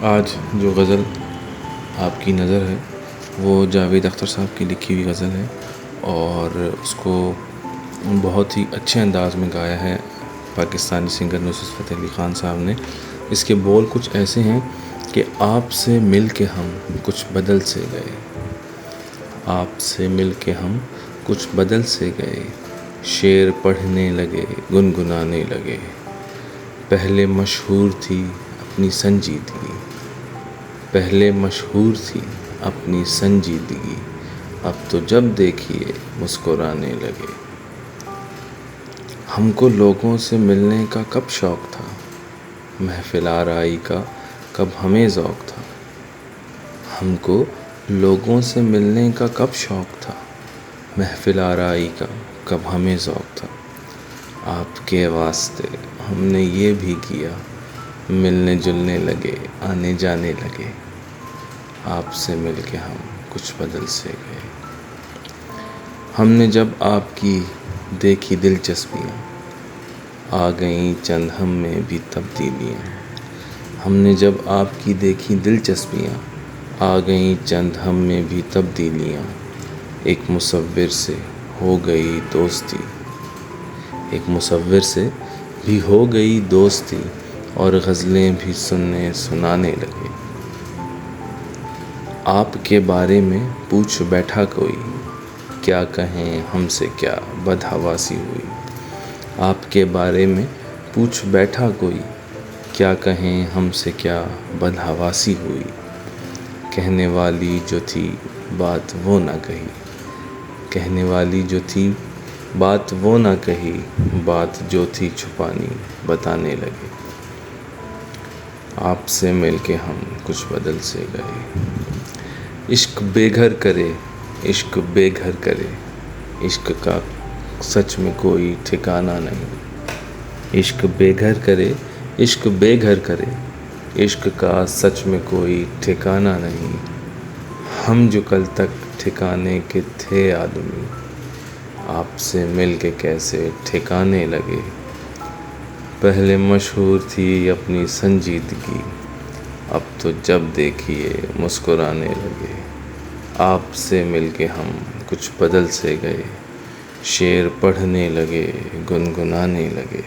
آج جو غزل آپ کی نظر ہے وہ جاوید اختر صاحب کی لکھی ہوئی غزل ہے، اور اس کو بہت ہی اچھے انداز میں گایا ہے پاکستانی سنگر نصرت فتح علی خان صاحب نے۔ اس کے بول کچھ ایسے ہیں کہ آپ سے مل کے ہم کچھ بدل سے گئے، آپ سے مل کے ہم کچھ بدل سے گئے، شعر پڑھنے لگے گنگنانے لگے، پہلے مشہور تھی اپنی سنجیدگی، پہلے مشہور تھی اپنی سنجیدگی، اب تو جب دیکھیے مسکرانے لگے۔ ہم کو لوگوں سے ملنے کا کب شوق تھا، محفل آرائی کا کب ہمیں ذوق تھا۔ ہم کو لوگوں سے ملنے کا کب شوق تھا، محفل آرائی کا کب ہمیں ذوق تھا۔ آپ کے واسطے ہم نے یہ بھی کیا، ملنے جلنے لگے آنے جانے لگے، آپ سے مل کے ہم کچھ بدل سے گئے۔ ہم نے جب آپ کی دیکھی دلچسپیاں، آ گئیں چند ہم میں بھی تبدیلیاں۔ ہم نے جب آپ کی دیکھی دلچسپیاں، آ گئیں چند ہم میں بھی تبدیلیاں، ایک مصور سے ہو گئی دوستی، ایک مصور سے بھی ہو گئی دوستی، اور غزلیں بھی سننے سنانے لگے۔ آپ کے بارے میں پوچھ بیٹھا کوئی، کیا کہیں ہم سے کیا بدحواسی ہوئی۔ آپ کے بارے میں پوچھ بیٹھا کوئی، کیا کہیں ہم سے کیا بدحواسی ہوئی۔ کہنے والی جو تھی بات وہ نہ کہی، کہنے والی جو تھی بات وہ نہ کہی، بات جو تھی چھپانی بتانے لگے۔ آپ سے مل کے ہم کچھ بدل سے گئے۔ عشق بے گھر کرے، عشق بے گھر کرے، عشق کا سچ میں کوئی ٹھکانہ نہیں۔ عشق بے گھر کرے، عشق بے گھر کرے، عشق کا سچ میں کوئی ٹھکانہ نہیں۔ ہم جو کل تک ٹھکانے کے تھے آدمی، آپ سے مل کے کیسے ٹھکانے لگے۔ پہلے مشہور تھی اپنی سنجیدگی، اب تو جب دیکھیے مسکرانے لگے۔ آپ سے مل کے ہم کچھ بدل سے گئے، شعر پڑھنے لگے گنگنانے لگے۔